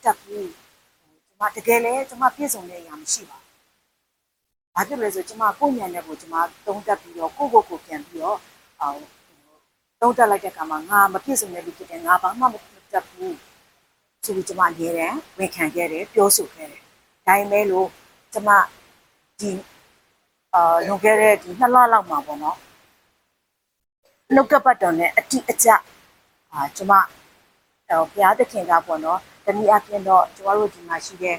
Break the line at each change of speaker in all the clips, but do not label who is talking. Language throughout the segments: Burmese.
တက်ဘူးကျမတကယ်လဲကျမပြည့်စုံတဲ့အရာမရှိပါဘူးဘာဖြစ်လဲဆိုကျမကိုညံတဲ့ကိုကျမတုံးတက်ပြီးတော့ကိုပြန်ပြီးတော့တုံးတက်လိုက်တဲ့အခါမှာငါမပြည့်စုံတဲ့လူဖြစ်တယ်ငါဘာမှမတက်ဘူးဆိုပြီးကျမနေတယ်ဝန်ခံခဲ့တယ်ပြောဆိုခဲ့တယ်ဒါပေမဲ့လို့ကျမဒီလွန်ခဲ့တဲ့ဒီ2 လလောက်မှာပေါ့နော်နှုတ်ကပတ်တော်နဲ့အတိအကျကျမဘုရားသခင်ကပေါ့နော်တနည်းအားဖြင့်တော့ကျမတို့ဒီမှာရှိတဲ့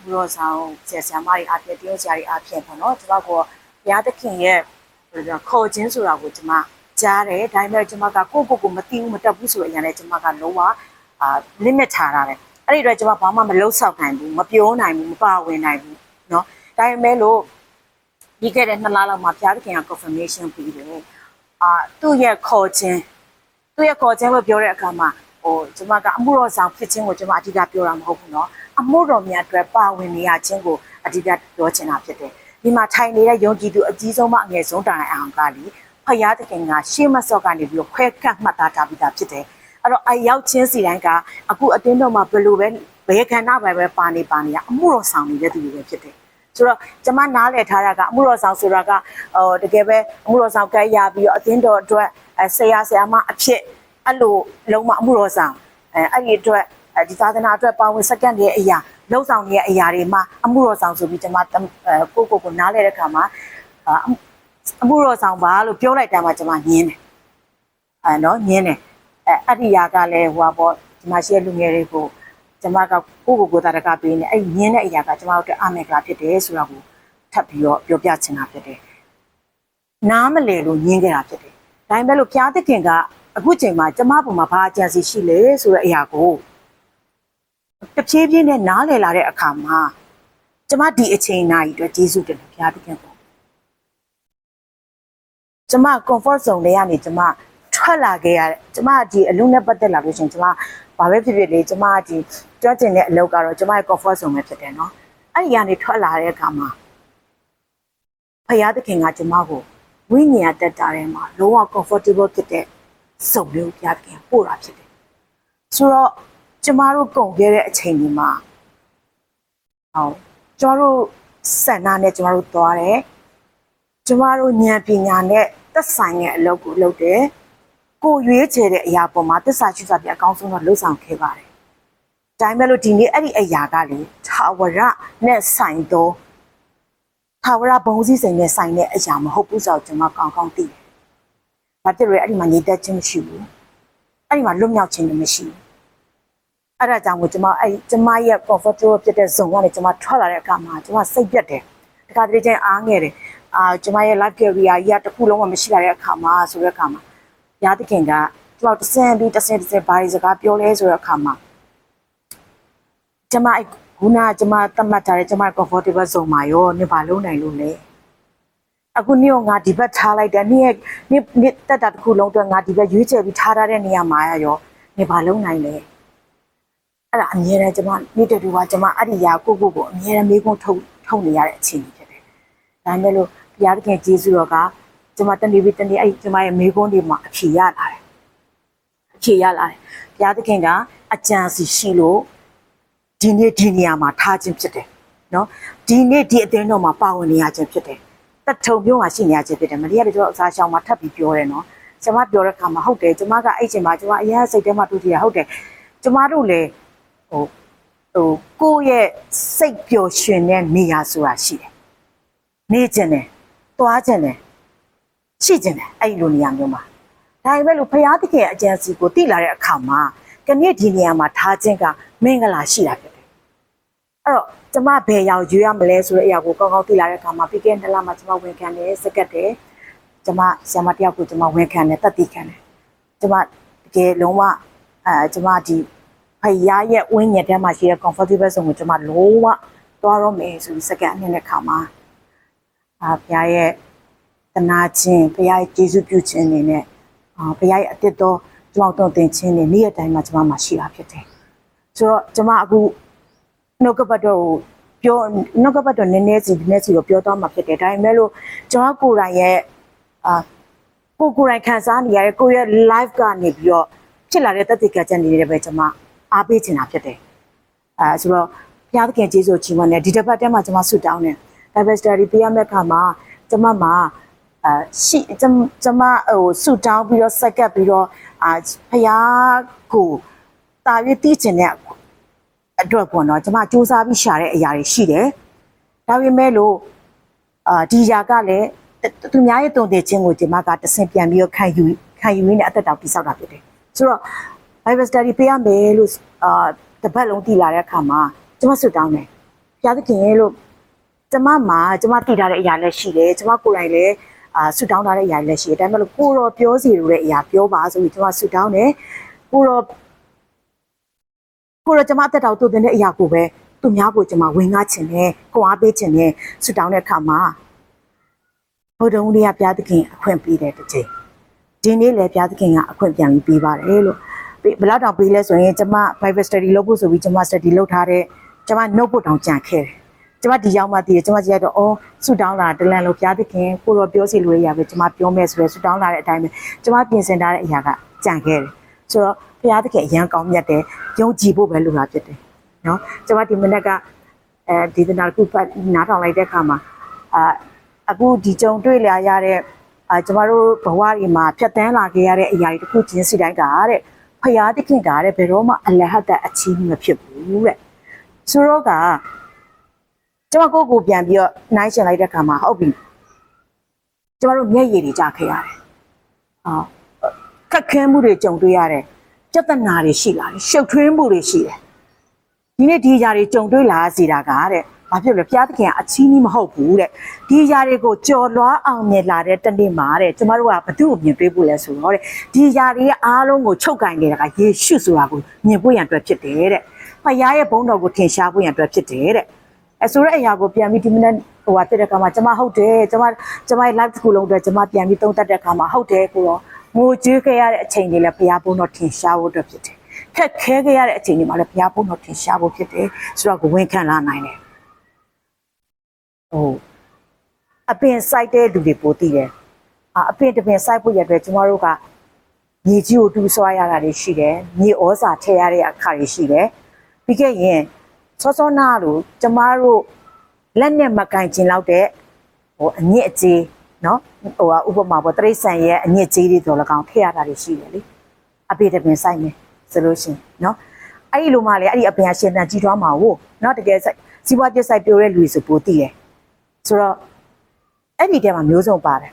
ဘူရောဆောင်ဆရာမတွေအားဖြင့်တရုတ်ဆရာတွေအားဖြင့်ပေါ့နော်ကျမကဘုရားသခင်ရဲ့ခေါ်ခြင်းဆိုတာကိုကျမကြားတယ်ဒါပေမဲ့ကျမကကိုမသိဘူးမတတ်ဘူးဆိုတဲ့အရာနဲ့ကျမကလုံးဝlimit ထားတာလေအဲ့ဒီတော့ကျမဘာမှမလုပ်ဆောက်နိုင်ဘူးမပြောနိုင်ဘူးမပါဝင်နိုင်ဘူးเนาะဒါပေမဲ့လို့ပြီးခဲ့တဲ့2 လလောက်မှာဘုရားသခင်က confirmation ပေးတယ်သူ့ရဲ့ခေါ်ခြင်းကိုပြောတဲ့အခါမှာကျမကအမှုတော်ဆောင်ဖြစ်ခြင်းကိုကျမအဓိကပြောတာမဟုတ်ဘူးเนาะအမှုတော်များအတွက်ပါဝင်နေရခြင်းကိုအဓိကပြောချင်တာဖြစ်တယ်ဒီမှာထိုင်နေတဲ့ယုံကြည်သူအကြီးဆုံးမှအငယ်ဆုံးတိုင်အောင်ကလေဖယားသခင်ကရှေ့မစော့ကနေပြီးတော့ခွဲခတ်မှတ်သားထားပြီးသားဖြစ်တယ်အဲ့တော့အရောက်ချင်းစီတိုင်းကအခုအတင်းတော်မှာဘယ်လိုပဲဘယ်ခန္ဓာပဲပါနေရအမှုတော်ဆောင်နေတဲ့သူတွေပဲဖြစ်တယ်ဆိုတော့ကျမနားလည်ထားတာကအမှုတော်ဆောင်ဆိုတာကတကယ်ပဲအမှုတော်ဆောင်ကြိုက်ရပြီးတော့အတင်းတော်အတွက်ဆရာမအဖြစ်အဲ့လိုလုံးဝအမှုတော်ဆောင်အဲ့ဒီအတွက်ဒီသာသနာအတွက်ပါဝင်စက္ကန့်ရဲ့အရာလှုပ်ဆောင်ရဲ့အရာတွေမှာအမှုတော်ဆောင်ဆိုပြီးကျမကိုနားလည်တဲ့အခါမှာအမှုတော်ဆောင်ပါလို့ပြောလိုက်တာမှကျမညင်းတယ်နော်ညင်းတယ်အဲ့ဒီຢာကလည်းဟိုပါပေါ့ဒီမှာရှိတဲ့လူငယ်တွေကိုကျမကကိုတာတကပေးနေအဲ့ညင်းတဲ့အရာကကျမတို့အတွက်အမေကလာဖြစ်တယ်ဆိုတာကိုထပ်ပြီးတော့ပြောပြချင်တာဖြစ်တယ်နားမလည်လို့ညင်းခဲ့တာဖြစ်တယ်ဒါပေမဲ့လို့ဘုရားသခင်ကအခုချိန်မှာကျမပုံမှာဘာအကြံစီရှိလဲဆိုတဲ့အရာကိုတဖြည်းဖြည်းနဲ့နားလည်လာတဲ့အခါမှာကျမဒီအချိန်နာကြီးအတွက်ကျေးဇူးတင်တယ်ဘုရားသခင်ပေါ့ကျမ comfort zone တွေကနေကျမထွက်လာခဲ့ရတယ်ကျမဒီအလုံးနဲ့ပတ်သက်လာလို့ရှင်ကျမဘာပဲဖြစ်လေကျမဒီကြွကျင်တဲ့အလုပ်ကတော့ကျမရဲ့ comfort zone ပဲဖြစ်တယ်နော်အဲ့ဒီကနေထွက်လာတဲ့အခါမှာဘုရားသခင်ကကျမကိုဝိညာဉ်တက်တာထဲမှာလုံးဝ comfortable ဖြစ်တဲ့စုံလေးကိုဘုရားသခင်ပို့တာဖြစ်တယ်ဆိုတော့ကျမတို့ကုန်ခဲ့တဲ့အချိန်ဒီမှာကျမတို့စံနာနဲ့ကျမတို့သွားတယ်ကျမတို့ဉာဏ်ပညာနဲ့သက်ဆိုင်တဲ့အလုပ်ကိုလုပ်တယ်ကိုရွေးချယ်တဲ့အရာပေါ်မှာသစ္စာရှိစွာပြအကောင်းဆုံးတော့လှုပ်ဆောင်ခဲ့ပါတယ်ဒါပေမဲ့လို့ဒီနေ့အဲ့ဒီအရာကလေထာဝရနဲ့ဆိုင်တော့ထာဝရဘုံစည်းစိမ်နဲ့ဆိုင်တဲ့အရာမဟုတ်ဘူးဆိုတော့ကျွန်မကောင်းကောင်းသိတယ်ဘာဖြစ်လို့အဲ့ဒီမှာညီတက်ခြင်းမရှိဘူးအဲ့ဒီမှာလွတ်မြောက်ခြင်းလည်းမရှိဘူးအဲ့ဒါကြောင့်မို့ကျမရဲ့ comfortable ဖြစ်တဲ့ zone ကနေကျမထွက်လာတဲ့အခါမှာကျမစိတ်ပြတ်တယ်တခါတလေချင်းအားငယ်တယ်ကျမရဲ့ life career ကြီးကတစ်ခုလုံးမှမရှိလာတဲ့အခါမှာဆိုတဲ့အခါမှာဘုရားသခင်ကကျမတဆင်ဘာတွေစကားပြောလဲဆိုတဲ့အခါမှာကျမခုနကျမသတ်မှတ်ထားတဲ့ကျမ comfortable zone မှာရောနေပါလုံးနိုင်လို့လေအခုနေ့ကငါဒီဘက်ထားလိုက်တယ်နေ့တက်တာတစ်ခုလုံးအတွက်ငါဒီဘက်ရွေးချယ်ပြီးထားတဲ့နေရာမှာရောနေပါလုံးနိုင်လေအဲ့ဒါအမြဲတမ်းကျမနေ့တူကကျမအဲ့ဒီຢာကိုအမြဲတမ်းမေးခွန်းထုတ်နေရတဲ့အခြေအနေဖြစ်တယ်ဒါပေမဲ့လို့ဘုရားသခင်ကျေးဇူးတော်ကကျမတနေ့အဲ့ကျမရဲ့မေးခွန်းတွေမှာအဖြေရလာတယ်ဘုရားသခင်ကအကြံစီရှိလို့ဒီနေ့ဒီနေရာမှာထားခြင်းဖြစ်တယ်နော်ဒီနေ့ဒီအသင်းတော်မှာပါဝင်နေရခြင်းဖြစ်တယ်တထုံမျိုးမှာရှိနေရခြင်းဖြစ်တယ်မလေးကတို့အစားရှောင်မှာထပ်ပြီးပြောတယ်နော်ကျမပြောတဲ့အခါမှာဟုတ်တယ်ကျမကအဲ့ချိန်မှာကျမအရင်စိတ်ထဲမှာတူတည်ရဟုတ်တယ်ကျမတို့လည်းကိုယ့်ရဲ့စိတ်ပျော်ရွှင်တဲ့နေရာဆိုတာရှိတယ်နေခြင်းတယ်သွားခြင်းတယ်ရှိခြင်းတယ်အဲ့လိုနေရာမျိုးမှာဒါပေမဲ့လို့ဘုရားသခင်အကြံစီကိုသိလာတဲ့အခါမှာကနေ့ဒီနေရာမှာထားခြင်းကမင်္ဂလာရှိတာဖြစ်တယ်အဲ့တော့ကျမဘယ်ရောက်ရွေးရမလဲဆိုတဲ့အရာကိုကောင်းကောင်းသိလာတဲ့အခါမှာပြီးခဲ့တဲ့လမှာကျမဝန်ခံတယ်စကတ်တယ်ကျမဆရာမတယောက်ကိုကျမဝန်ခံတယ်တတ်သိခံတယ်ကျမတကယ်လုံးဝကျမဒီဖယားရဲ့ဝိညာဉ်ထဲမှာရှိတဲ့ comfortable zone ကိုကျမလုံးဝသွားတော့မယ်ဆိုပြီးစကတ်အနည်းနဲ့ခါမှာဘုရားရဲ့တနာခြင်းဘုရားရဲ့ကျေးဇူးပြုခြင်းနေနဲ့ဘုရားရဲ့အတစ်တော်ကျမတို့သင်ခြင်းနေနေ့ရက်တိုင်းမှာကျမမှာရှိတာဖြစ်တယ်ဆိုတော့ကျမအခုနှုတ်ကပတ်တော်ကိုနှုတ်ကပတ်တော်နည်းနည်းစီတော့ပြောသွားမှာဖြစ်တယ်ဒါပေမဲ့လို့ကျမကိုယ်တိုင်ရဲ့ကိုယ်တိုင်ခံစားနေရတဲ့ကိုယ့်ရဲ့ life ကနေပြီးတော့ဖြစ်လာတဲ့တသက်ကြံနေတယ်ပဲကျမအားပေးချင်တာဖြစ်တယ် ဆိုတော့ဘုရားသခင်ကျေးဇူးချီးမွမ်းတယ်ဒီတစ်ပတ်တည်းမှာကျွန်မဆုတောင်းတယ် diversity ပေးရမယ့်အခါမှာကျွန်မမှာရှိကျွန်မဆုတောင်းပြီးတော့စက္ကပ်ပြီးတော့ဘုရားကိုတာ၍သိချင်တဲ့အတွက်ပေါ့နော်ကျွန်မစူးစမ်းပြီးရှာတဲ့အရာတွေရှိတယ်ဒါပေမဲ့လို့ဒီຢာကလည်းသူများရဲ့တုံ့တင်ခြင်းကိုကျွန်မကတဆင့်ပြန်ပြီးတော့ခံယူရင်းနဲ့အသက်တောင်တိဆောက်တာဖြစ်တယ်ဆိုတော့ Bible study ပေးရမယ်လို့တပတ်လုံးတည်လာတဲ့အခါမှာကျွန်မဆွတ်တောင်းတယ်ဘုရားသခင်ရဲ့လို့ကျွန်မတည်ထားတဲ့အရာလည်းရှိတယ်ကျွန်မကိုယ်တိုင်လည်းဆွတ်တောင်းထားတဲ့အရာလည်းရှိတယ်ဒါပေမဲ့လို့ကိုတော်ပြောစီလို့တဲ့အရာပြောပါဆိုပြီးကျွန်မဆွတ်တောင်းတယ်ကိုတော်ကျွန်မအသက်တောင်တုံ့တင်တဲ့အရာကိုပဲသူများကိုကျွန်မဝင်ငှချင်တယ်ခွန်အားပေးချင်တယ်ဆွတ်တောင်းတဲ့အခါမှာဘုဒ္ဓဦးလေးကဘုရားသခင်အခွင့်ပေးတယ်တစ်ချိန်ဒီနေ့လည်းဘုရားသခင်ကအခွင့်ပြန်ပြီးပေးပါတယ်လို့ဘယ်လောက်တောင်ပေးလဲဆိုရင်ကျွန်မ Bible study လုပ်ဖို့ဆိုပြီးကျွန်မ study လုပ်ထားတဲ့ကျွန်မ notebook တောင်ကြံခဲ့တယ်ကျွန်မဒီရောက်မှတည်တယ်ကျွန်မကြည့်ရတော့အော်ဆူတောင်းလာတလန်လို့ဘုရားသခင်ကိုရောပြောစီလို့ရပဲကျွန်မပြောမယ်ဆိုရယ်ဆူတောင်းလာတဲ့အတိုင်းပဲကျွန်မပြင်ဆင်ထားတဲ့အရာကကြံခဲ့တယ်ဆိုတော့ဘုရားသခင်အရန်ကောင်းမြတ်တယ်ယုံကြည်ဖို့ပဲလိုတာဖြစ်တယ်နော်ကျွန်မဒီမနေ့ကဒီတနာခုနားထောင်လိုက်တဲ့အခါမှာအခုဒီကြုံတွေ့လာရတဲ့ကျမတို့ဘဝတွေမှာဖြတ်တန်းလာခဲ့ရတဲ့အရာတွေတစ်ခုချင်းစီတိုင်းကတဲ့ဖယားတခင်ကတဲ့ဘယ်တော့မှအလဟတ်တဲ့အချီးမဖြစ်ဘူးတဲ့ဆိုတော့ကကျမကိုပြန်ပြီးတော့နှိုင်းရှင်လိုက်တဲ့အခါမှာဟုတ်ပြီကျမတို့မျက်ရည်တွေကျခဲ့ရတယ်ခက်ခဲမှုတွေကြုံတွေ့ရတယ်ပြဿနာတွေရှိလာတယ်ရှုပ်ထွေးမှုတွေရှိတယ်ဒီနေ့ဒီຢာတွေကြုံတွေ့လာစေတာကတဲ့ဘာဖြစ်လဲဘုရားသခင်ကအချီးမဟုတ်ဘူးတဲ့ဒီຢာတွေကိုကြော်လွှားအောင်မြင်လာတဲ့တနေ့မှာတဲ့ကျမတို့ကဘသူ့ကိုမြင်တွေ့ဖို့လဲဆိုတော့တဲ့ဒီຢာတွေရဲ့အားလုံးကိုချုပ်ကင်နေတာကယေရှုဆိုတာကိုမြင်ဖို့ရန်အတွက်ဖြစ်တယ်တဲ့ဖခင်ရဲ့ဘုန်းတော်ကိုထင်ရှားဖို့ရန်အတွက်ဖြစ်တယ်တဲ့ဆိုတဲ့အရာကိုပြန်ပြီးဒီမနေ့တက်တဲ့အခါမှာကျမဟုတ်တယ်ကျမရဲ့ live တစ်ခုလုံးအတွက်ကျမပြန်ပြီးသုံးသပ်တဲ့အခါမှာဟုတ်တယ်ကိုရောငိုကြွေးခဲ့ရတဲ့အချိန်တွေလည်းဘုရားဘုန်းတော်ထင်ရှားဖို့အတွက်ဖြစ်တယ်ခက်ခဲခဲ့ရတဲ့အချိန်တွေမှာလည်းဘုရားဘုန်းတော်ထင်ရှားဖို့ဖြစ်တယ်ဆိုတော့ကိုဝင်ခံလာနိုင်တယ်အပင်စိုက်တဲ့လူတွေပိုတည်တယ်အပင်တစ်ပင်စိုက်ဖို့ရတဲ့ကျမတို့ကမြေကြီးကိုတူးဆွားရတာတွေရှိတယ်မြေဩဇာထည့်ရတဲ့အခါတွေရှိတယ်ပြီးခဲ့ရင်စောနာလို့ကျမတို့လက်နဲ့မကင်ကျင်လောက်တဲ့အညစ်အကြေးเนาะဥပမာပေါ့တရိတ်ဆန်ရဲ့အညစ်အကြေးတွေတော်လကောင်ထည့်ရတာတွေရှိတယ်လေအပင်တစ်ပင်စိုက်မယ်ဆိုလို့ရှိရင်เนาะအဲ့ဒီလိုမှလေအဲ့ဒီအပင်ကရှင်သန်ကြီးထွားမှာဟုတ်เนาะတကယ်စီးပွားပြစ်ဆိုင်ပြိုတဲ့လူတွေဆိုပိုတည်တယ်ဆိုတော့အဲ့ဒီတဲမှာမျိုးစုံပါတယ်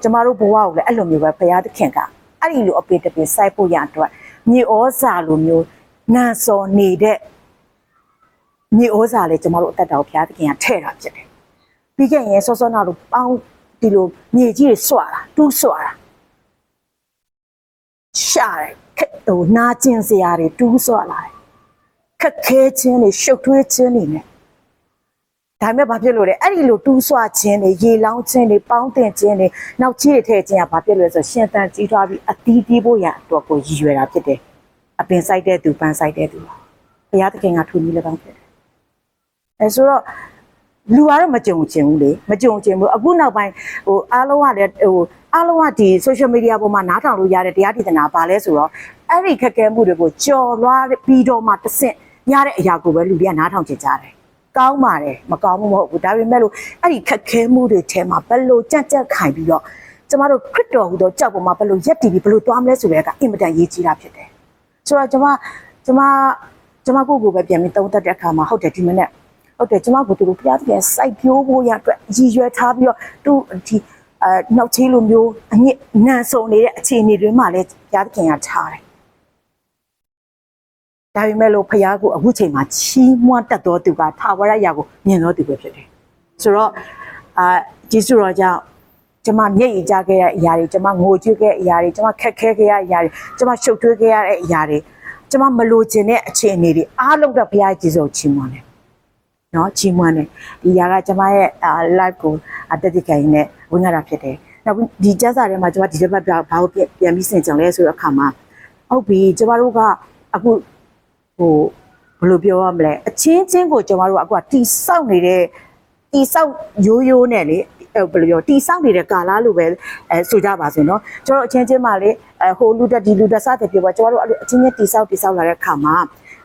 ကျမတို့ဘဝကိုလည်းအဲ့လိုမျိုးပဲဘုရားသခင်ကအဲ့ဒီလိုအပင်တစ်ပင်စိုက်ဖို့ရအတွက်မြေဩဇာလိုမျိုးနန်စော်နေတဲ့မြေဩဇာလေကျမတို့အသက်တော်ဘုရားသခင်ကထည့်တာဖြစ်တယ်ပြီးခဲ့ရင်စောနာတို့ပေါင်းဒီလိုမြေကြီးတွေစွာတာတူးစွာတာရှာတယ်နာကျင်စရာတွေတူးစွာလာတယ်ခက်ခဲခြင်းတွေရှုပ်ထွေးခြင်းတွေနဲ့ဒါပေမဲ့ဘာဖြစ်လို့လဲအဲ့ဒီလိုတူးဆွခြင်းတွေရေလောင်းခြင်းတွေပေါင်းတင်ခြင်းတွေနောက်ချီထည့်ခြင်းကဘာဖြစ်လဲဆိုရှင်သန်ကြီးထွားပြီးအသီးပြေးဖို့ရအတွက်ကိုရည်ရွယ်တာဖြစ်တယ်အပင်စိုက်တဲ့သူပန်းစိုက်တဲ့သူဘုရားသခင်ကထူနည်းလည်းကောင်းဖြစ်တယ်ဆိုတော့လူကတော့မကြုံချင်ဘူးလေမကြုံချင်ဘူးအခုနောက်ပိုင်းအားလုံးကလည်းအားလုံးကဒီ social media ပေါ်မှာနားထောင်လို့ရတဲ့တရားဒေသနာပါလဲဆိုတော့အဲ့ဒီခက်ခဲမှုတွေကိုကြော်လွှားပြီးတော့မှတစ်ဆင့်ရတဲ့အရာကိုပဲလူတွေကနားထောင်ကြကြတယ်ကောင်းပါတယ်မကောင်းဘူးမဟုတ်ဘူးဒါပေမဲ့လို့အဲ့ဒီခက်ခဲမှုတွေထဲမှာဘယ်လိုကြက်ခိုင်ပြီးတော့ကျမတို့ခရစ်တော်ဟူသောကြောက်ပေါ်မှာဘယ်လိုရက်တည်ပြီးဘယ်လိုသွားမလဲဆိုတဲ့ကအင်မတန်ရေးကြီးတာဖြစ်တယ်ဆိုတော့ကျမကိုပဲပြန်ပြီးသုံးသပ်တဲ့အခါမှာဟုတ်တယ်ဒီမနေ့ဟုတ်တယ်ကျမကိုသူတို့ဘုရားသခင်စိုက်ပျိုးဖို့ရအတွက်ရည်ရွယ်ထားပြီးတော့သူဒီနောက်ချေးလိုမျိုးအညစ်နန်ဆုံနေတဲ့အခြေအနေတွေမှာလည်းဘုရားသခင်ကထားတယ်ဒါပေမဲ့လို့ဖခင်ကိုအခုချိန်မှာချီးမွမ်းတတ်တော်သူကထာဝရရာကိုမြင်တော်သူပဲဖြစ်တယ်ဆိုတော့ယေရှုတော်ကြောင့်ကျမမျက်ရည်ကျခဲ့တဲ့အရာတွေကျမငိုကြွေးခဲ့တဲ့အရာတွေကျမခက်ခဲခဲ့ရတဲ့အရာတွေကျမရှုပ်ထွေးခဲ့ရတဲ့အရာတွေကျမမလိုချင်တဲ့အခြေအနေတွေအားလုံးတော့ဘုရားကျေးဇူးချီးမွမ်းတယ်နော်ချီးမွမ်းတယ်ဒီຢာကကျမရဲ့ live ကိုတက်တိခိုင်နဲ့ဝင်ရတာဖြစ်တယ်နောက်ဒီကျမ်းစာထဲမှာကျမဒီတစ်ပတ်ဘာလို့ပြန်ပြီးစင်ကြံလဲဆိုတဲ့အခါမှာဟုတ်ပြီကျမတို့ကအခုဘယ်လိုပြောရမလဲအချင်းချင်းကိုကျမတို့ကအခုတီဆောက်နေတဲ့တီဆောက်ရိုးနဲ့လေဘယ်လိုပြောတီဆောက်နေတဲ့ကာလလိုပဲဆိုကြပါစို့နော်ကျမတို့အချင်းချင်းမှလေဟိုလူတက်ဒီလူတက်စတဲ့ပြောပါကျမတို့အဲ့လိုအချင်းချင်းတီဆောက်လာတဲ့အခါမှာ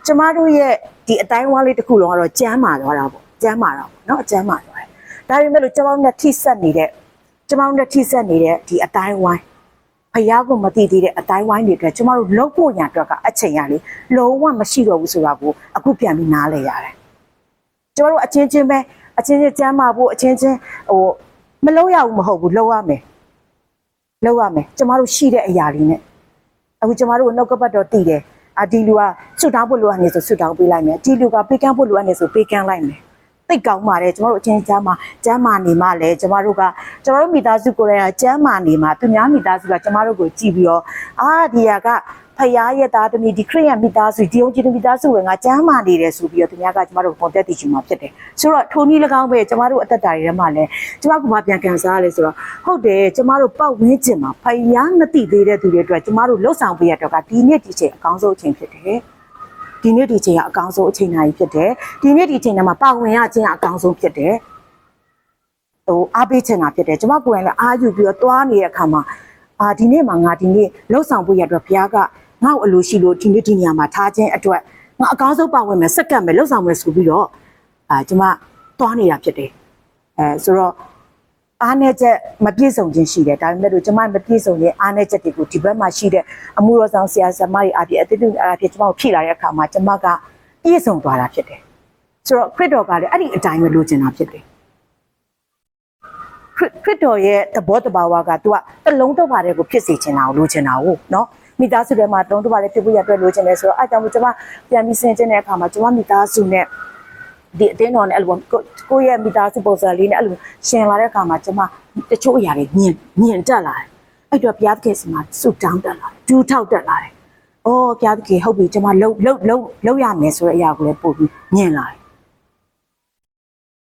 ကျ ကျမတို့ရဲ့ဒီအတိုင်းဝါးလေးတစ်ခုလုံးကတော့ကျမ်းမာသွားတာပေါ့ကျမ်းမာတာပေါ့နော်ကျမ်းမာသွားတယ်ဒါပေမဲ့လို့ကျမတို့နဲ့ထိဆက်နေတဲ့ဒီအတိုင်းဝိုင်းဖယားကိုမသိသေးတဲ့အတိုင်းဝိုင်းတွေအတွက်ကျမတို့လုံးဖို့ညာအတွက်ကအချိန်ရလေးလုံးဝမရှိတော့ဘူးဆိုတာကိုအခုပြန်ပြီးနားလည်ရတယ်ကျမတို့အချင်းချင်းကျမ်းမာဖို့အချင်းချင်းမလုံးရဘူးမဟုတ်ဘူးလုံးရမယ်ကျမတို့ရှိတဲ့အရာလေးနဲ့အခုကျမတို့နှုတ်ကပတ်တော်တည်တယ်ဒီလူကဆွတောင်းဖို့လိုအပ်နေဆိုဆွတောင်းပေးလိုက်မယ်ဒီလူကပေးကမ်းဖို့လိုအပ်နေဆိုပေးကမ်းလိုက်မယ်သိကောင်းပါတယ်ကျမတို့အချင်းချင်းကျမ်းမာနေမှလည်းကျမတို့မိသားစုကိုယ်တိုင်ကကျမ်းမာနေမှသူများမိသားစုကကျမတို့ကိုကြည့်ပြီးတော့ဒီကဖယားရဲ့သားသမီးဒီခရစ်ယာန်မိသားစုဒီအောင်ကြီးမိသားစုဝင်ကကျမ်းမာနေတယ်ဆိုပြီးတော့သူများကကျမတို့ပုံသက်တည်ချင်မှာဖြစ်တယ်ဆိုတော့ထိုနည်း၎င်းပဲကျမတို့အသက်တာတွေထဲမှာလည်းကျမကဘာပြန်ကန်စားရလဲဆိုတော့ဟုတ်တယ်ကျမတို့ပတ်ဝန်းကျင်မှာဖယားမသိသေးတဲ့သူတွေအတွက်ကျမတို့လှုပ်ဆောင်ပေးရတော့ကဒီနေ့ဒီချိန်အကောင်းဆုံးအချိန်ဖြစ်တယ်ဒီနေ့ဒီချိန်ကအကောင်းဆုံးအချိန်တိုင်းဖြစ်တယ်ဒီနေ့ဒီချိန်ထဲမှာပါဝင်ရခြင်းအကောင်းဆုံးဖြစ်တယ်အားပေးချင်တာဖြစ်တယ်ကျမကိုယ်တိုင်လည်းအားယူပြီးတော့တွားနေတဲ့အခါမှာဒီနေ့မှာငါဒီနေ့လှုပ်ဆောင်ဖို့ရတော့ဘုရားကငါ့ကိုအလိုရှိလို့ဒီနေ့ဒီနေရာမှာထားခြင်းအတွက်ငါအကောင်းဆုံးပါဝင်မယ်စက္ကန့်မယ်လှုပ်ဆောင်မယ်ဆိုပြီးတော့ကျမတွားနေတာဖြစ်တယ်ဆိုတော့အားနည်းချက်မပြည့်စုံခြင်းရှိတယ်ဒါပေမဲ့လို့ကျမမပြည့်စုံတဲ့အားနည်းချက်တွေကိုဒီဘက်မှာရှိတဲ့အမှုတော်ဆောင်ဆရာဆရာမတွေအပြည့်အသစ်တွေအပြည့်ကျမကိုဖြည့်လာတဲ့အခါမှာကျမကပြည့်စုံသွားတာဖြစ်တယ်ဆိုတော့ခရစ်တော်ကလည်းအဲ့ဒီအတိုင်းပဲလိုချင်တာဖြစ်တယ်ခရစ်တော်ရဲ့သဘောတဘာဝက तू ကတလုံးတစ်ပါးတည်းကိုဖြစ်စေချင်တာကိုလိုချင်တာဟုတ်နော်မိသားစုထဲမှာတုံးတစ်ပါးတည်းဖြစ်ဖို့ရအတွက်လိုချင်တယ်ဆိုတော့အဲ့ကြောင့်ကျမပြန်ပြီးဆင်ကျင်တဲ့အခါမှာကျမမိသားစုနဲ့ဒီအတင်းတော်နဲ့အဲ့လိုကိုယ့်ရဲ့မိသားစုပုံစံလေးနဲ့အဲ့လိုရှင်လာတဲ့အခါမှာကျမတချို့အရာတွေမြင်တက်လာတယ်အဲ့တော့ဘုရားသခင်စီမှာစုတောင်းတက်လာတယ်ဒူးထောက်တက်လာတယ်ဘုရားသခင်ဟုတ်ပြီကျမလှုပ်ရမယ်ဆိုတဲ့အရာကိုလည်းပို့ပြီးမြင်လာတယ်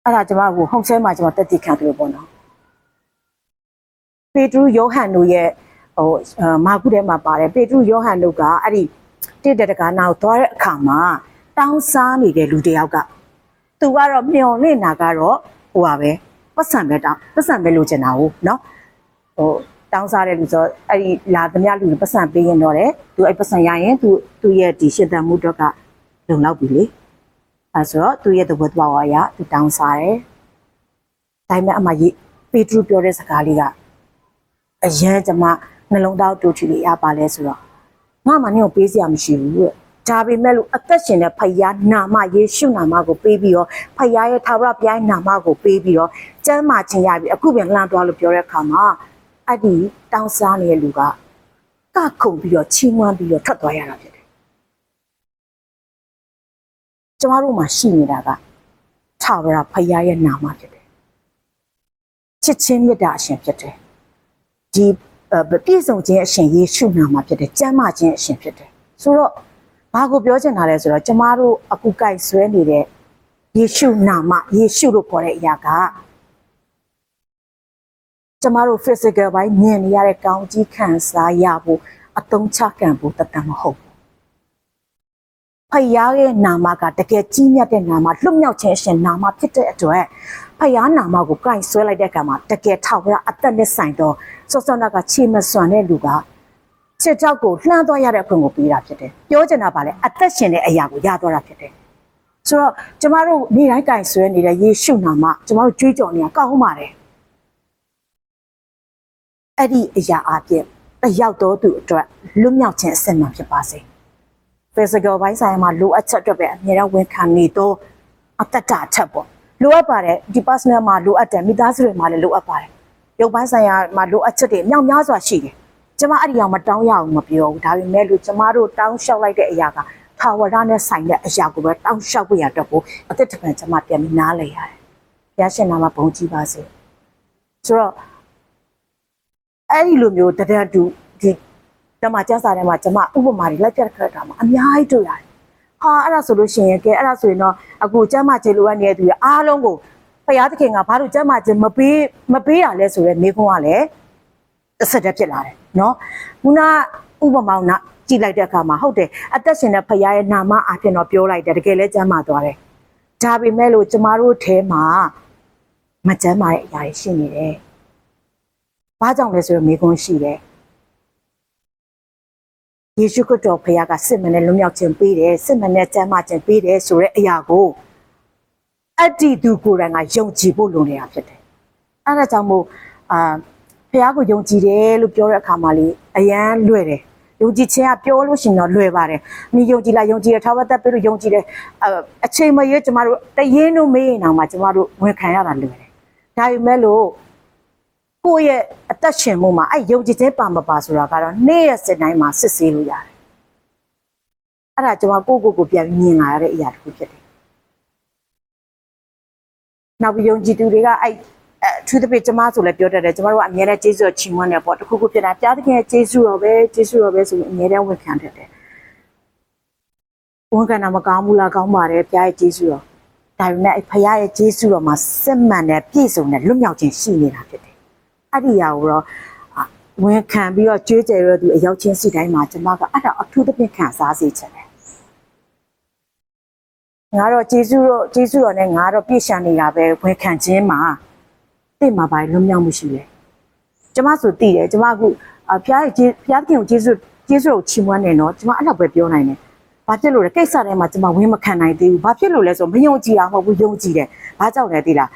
အဲ့ဒါကျမကိုဟုန်ဆဲမှာကျမတက်တည်ခံတယ်လို့ပေါ့နော်ပေတရုယောဟန်တို့ရဲ့မာကုထဲမှာပါတယ်ပေတရုယောဟန်တို့ကအဲ့ဒီတစ်တကာနာကိုသွားတဲ့အခါမှာတောင်းစားနေတဲ့လူတယောက်ကသူကတော့မျော်လင့်တာကတော့ပါပဲပတ်စံပဲလိုချင်တာဟုတ်နော်တောင်းစားတဲ့လူဆိုအဲ့ဒီလာသမျှလူပတ်စံပေးရင်တော့တယ်သူအဲ့ပတ်စံရရင်သူရဲ့ဒီရှင်သန်မှုတော့ကလုံလောက်ပြီလေအဲ့ဆိုတော့သူရဲ့သဘောတရားဝါရသူတောင်းစားတယ်ဒါပေမဲ့အမကြီးပေတရုပြောတဲ့စကားလေးကအရင်ကျမနှလုံးသားတူထီလေးရပါလဲဆိုတော့ငါမှနင့်ကိုပေးစရာမရှိဘူးတဲ့ဒါပေမဲ့လို့အသက်ရှင်တဲ့ဖယားနာမယေရှုနာမကိုပေးပြီးတော့ဖယားရဲ့ထာဝရဘုရားနာမကိုပေးပြီးတော့ကျမ်းမာခြင်းရပြီးအခုပြန်လှမ်းသွားလို့ပြောတဲ့အခါမှာအဲ့ဒီတောင်းစားနေတဲ့လူကခုန်ပြီးတော့ချီးမွမ်းပြီးတော့ထွက်သွားရတာဖြစ်တယ်ကျမတို့မှာရှိနေတာကထာဝရဘုရားရဲ့နာမဖြစ်တယ်ချစ်ချင်းမေတ္တာအရှင်ဖြစ်တယ်ဒီပြည့်စုံခြင်းအရှင်ယေရှုနာမဖြစ်တယ်ကျမ်းမာခြင်းအရှင်ဖြစ်တယ်ဆိုတော့ဘာကိုပြောချင်တာလဲဆိုတော့ကျမတို့အခုကြိုက်ဆွဲနေတဲ့ယေရှုနာမယေရှုလို့ခေါ်တဲ့အရာကကျမတို့ physical ဘိုင်းမြင်နေရတဲ့ကောင်းကြီးခံစားရဖို့အသုံးချကံဖို့တတ်တမဟုတ်ဘူးဖယားရဲ့နာမကတကယ်ကြီးမြတ်တဲ့နာမလွတ်မြောက်ခြင်းအရှင်နာမဖြစ်တဲ့အတွက်ဖယားနာမကိုကြိုက်ဆွဲလိုက်တဲ့အခါမှာတကယ်ထောက်ရအသက်နဲ့ဆိုင်တော့စောစောနာကခြေမစွန်တဲ့လူကချစ်ကြောက်ကိုလှမ်းသွားရတဲ့အခွင့်ကိုပေးတာဖြစ်တယ်ပြောချင်တာပါလေအသက်ရှင်တဲ့အရာကိုရသွားတာဖြစ်တယ်ဆိုတော့ကျမတို့နေ့တိုင်းကြိုက်ဆွဲနေတဲ့ယေရှုနာမကျမတို့ကြွေးကြော်နေတာကောင်းပါတယ်အဲ့ဒီအရာအပြင်တယောက်တော်သူအတွက်လွတ်မြောက်ခြင်းအစစ်မှန်ဖြစ်ပါစေ physical ဘိုင်းဆိုင်မှာလိုအပ်ချက်အတွက်ပဲအများအားဝန်ခံနေတော့အသက်တာထက်ပေါ့လိုအပ်ပါတယ်ဒီ personal မှာလိုအပ်တယ်မိသားစုတွေမှာလည်းလိုအပ်ပါတယ်ရုပ်ပိုင်းဆိုင်ရာမှာလိုအပ်ချက်တွေအများများစွာရှိတယ်ကျမအဲ့ဒီအောင်မတောင်းရအောင်မပြောဘူးဒါပေမဲ့လို့ကျမတို့တောင်းလျှောက်လိုက်တဲ့အရာကထာဝရနဲ့ဆိုင်တဲ့အရာကိုပဲတောင်းလျှောက်ဖို့ရတော့ကိုအသက်တပံကျမပြန်ပြီးနားလည်ရတယ်ဘုရားရှင်နာမဘုန်းကြီးပါစေဆိုတော့အဲ့ဒီလိုမျိုးတဒတ်တူဒီတမကျန်းစာထဲမှာကျမဥပမာတွေလက်ပြခက်တာမှာအများကြီးတွေ့ရတယ်အဲ့ဒါဆိုလို့ရှိရင်ကဲအဲ့ဒါဆိုရင်တော့အခုကျမ်းမာခြင်းလိုအပ်နေတဲ့သူတွေအားလုံးကိုဘုရားသခင်ကဘာလို့ကျမ်းမာခြင်းမပေးရလဲဆိုရဲမိခွန်းကလည်းတစ်ဆက်တည်းဖြစ်လာတယ်နော်ခုနဥပမာနာကြည့်လိုက်တဲ့အခါမှာဟုတ်တယ်အသက်ရှင်တဲ့ဘုရားရဲ့နာမအဖြစ်တော့ပြောလိုက်တယ်တကယ်လဲကျမ်းမာသွားတယ်ဒါပေမဲ့လို့ကျမတို့ထဲမှာမကျမ်းမာတဲ့အရာတွေရှိနေတယ်ဘာကြောင့်လဲဆိုတော့မိခွန်းရှိတယ် ယေရှုခရစ်တော်ဖခင်ကစစ်မှန်တဲ့လွတ်မြောက်ခြင်းပေးတယ်စစ်မှန်တဲ့ကျမ်းမာခြင်းပေးတယ်ဆိုတဲ့အရာကိုအတ္တိသူကိုယ်တိုင်ကယုံကြည်ဖို့လိုနေတာဖြစ်တယ်။အဲဒါကြောင့်မို့ဖခင်ကိုယုံကြည်တယ်လို့ပြောတဲ့အခါမှာလေအရန်လွယ်တယ်။ယုံကြည်ခြင်းကပြောလို့ရှိရင်တော့လွယ်ပါတယ်။မိယုံကြည်လားယုံကြည်တယ်ထာဝရတက်ပြီးလို့ယုံကြည်တယ်အချိန်မရွေးကျမတို့တရင်တို့မေးရင်တော့မှကျမတို့ဝန်ခံရတာလွယ်တယ်။ဒါပေမဲ့လို့ကိုယ့်ရဲ့အသက်ရှင်မှုမှာအဲ့ယုံကြည်ခြင်းပါမပါဆိုတာကတော့နေ့ရက်စတိုင်းမှာစစ်ဆေးလို့ရတယ်။အဲ့ဒါကျွန်မကိုပြန်မြင်လာရတဲ့အရာတစ်ခုဖြစ်တယ်။နောက်ပြီးယုံကြည်သူတွေကအဲ့ထူးသဖြင့်ကျွန်မဆိုလည်းပြောတတ်တယ်ကျွန်မတို့ကအများနဲ့ကျေးဇူးတော်ချီးမွမ်းတယ်ပေါ့တစ်ခုခုဖြစ်တာပြားသခင်ရဲ့ကျေးဇူးတော်ပဲဆိုပြီးအများနဲ့ဝန်ခံတတ်တယ်။ဝန်ခံတာမကောင်းဘူးလားကောင်းပါတယ်ပြားရဲ့ကျေးဇူးတော်ဒါပေမဲ့ဖခင်ရဲ့ကျေးဇူးတော်မှာစစ်မှန်တဲ့ပြည့်စုံတဲ့လွတ်မြောက်ခြင်းရှိနေတာဖြစ်တယ်။အဲ့ဒီအရာကိုတော့ဝန်ခံပြီးတော့ကြွေးကြော်ရသူအရောက်ချင်းစီတိုင်းမှာကျွန်မကအဲ့ဒါအထူးသဖြင့်ခံစားစေချင်တယ်ငါတော့ကျေးဇူးတော်နဲ့ငါတော့ပြည့်စုံနေတာပဲဝန်ခံခြင်းမှာတင့်မှာပါလွတ်မြောက်မှုရှိတယ်ကျွန်မဆိုသိတယ်ကျွန်မအခုဖျားခင်ကိုကျေးဇူးကိုချီးမွမ်းနေတော့ကျွန်မအဲ့လောက်ပဲပြောနိုင်တယ်ဘာဖြစ်လို့လဲကိစ္စထဲမှာကျွန်မဝင်မခံနိုင်သေးဘူးဘာဖြစ်လို့လဲဆိုမယုံကြည်တာမဟုတ်ဘူးယုံကြည်တယ်ဘာကြောင့်လဲသိလား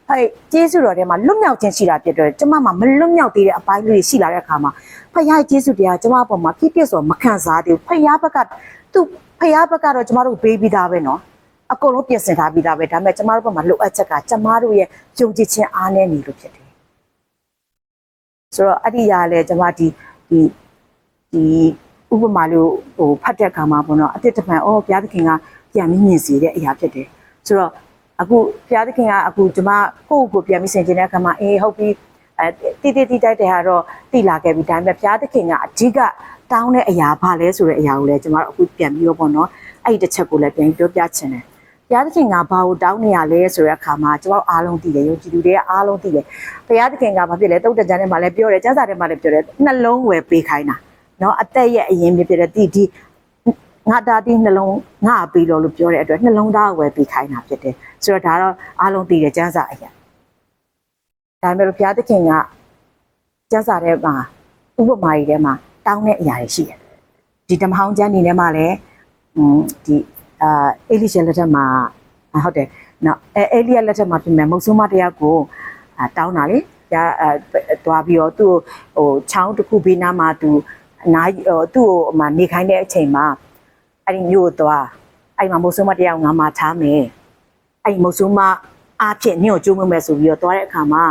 ဟဲ့ကျေးဇူးတော်ထဲမှာလွတ်မြောက်ခြင်းရှိတာဖြစ်တော့ကျွန်မမှာမလွတ်မြောက်သေးတဲ့အပိုင်းလေးရှိလာတဲ့အခါမှာဖခင်ရဲ့ကျေးဇူးတရားကျွန်မအပေါ်မှာပြည့်ပြည့်စုံမခံစားသေးဘူးဖခင်ဘက်ကတော့ကျွန်မတို့ပေးပြီးသားပဲနော်အကုန်လုံးပြင်ဆင်ထားပြီးသားပဲဒါပေမဲ့ကျမတို့ဘက်မှာလိုအပ်ချက်ကကျမတို့ရဲ့ယုံကြည်ခြင်းအားနည်းနေလို့ဖြစ်တယ်ဆိုတော့အဲ့ဒီရလဲကျမဒီဥပမာလို့ဖတ်တဲ့အခါမှာပေါ့နော်အတစ်တပံဘုရားသခင်ကပြန်ပြီးမြင်စေတဲ့အရာဖြစ်တယ်ဆိုတော့အခုဘုရားသခင်ကအခုကျမကိုပြန်ပြီးဆင်ခြင်တဲ့အခါမှာဟုတ်ပြီတိတိုက်တဲ့ဟာတော့တိလာခဲ့ပြီဒါပေမဲ့ဘုရားသခင်ကအဓိကတောင်းတဲ့အရာဘာလဲဆိုတဲ့အရာကိုလည်းကျမတို့အခုပြန်ပြီးတော့ပေါ့နော်အဲ့ဒီတစ်ချက်ကိုလည်းပြန်ပြောပြချင်တယ်ဘုရားသခင်ကဘာကိုတောင်းနေရလဲဆိုတဲ့အခါမှာကျွန်တော်အားလုံးသိတယ်ယုံကြည်သူတွေကအားလုံးသိတယ်ဘုရားသခင်ကဘာဖြစ်လဲတုတ်တကြမ်းထဲမှာလည်းပြောတယ်ကျမ်းစာထဲမှာလည်းပြောတယ်နှလုံးဝယ်ပေးခိုင်းတာနော်အသက်ရဲ့အရင်ဖြစ်တဲ့ဒီငါသားဒီနှလုံးငါပေးလို့ပြောတဲ့အတွက်နှလုံးသားဝယ်ပေးခိုင်းတာဖြစ်တယ်ဆိုတော့ဒါတော့အားလုံးသိတယ်ကျမ်းစာအရာဒါပေမဲ့ဘုရားသခင်ကကျမ်းစာထဲမှာဥပမာကြီးထဲမှာတောင်းတဲ့အရာတွေရှိတယ်ဒီဓမ္မဟောင်းကျမ်းနေထဲမှာလည်းဒီအေလိရှေလက်ထက်မှာဟုတ်တယ်နော်အေလိယလက်ထက်မှာပြင်မယ်မုတ်ဆိုးမတရားကိုတောင်းတာလေတွားပြီးတော့သူ့ချောင်းတစ်ခုဘေးနားမှာသူသူ့ကိုနေခိုင်းတဲ့အချိန်မှာအဲ့ဒီမြို့သွားအဲ့မှာမုတ်ဆိုးမတရားကိုငါမှာထားမယ်အဲ့ဒီမုတ်ဆိုးမအားဖြင့်နင့်ကိုကြိုးမမယ်ဆိုပြီးတော့တွားတဲ့အခါမှာ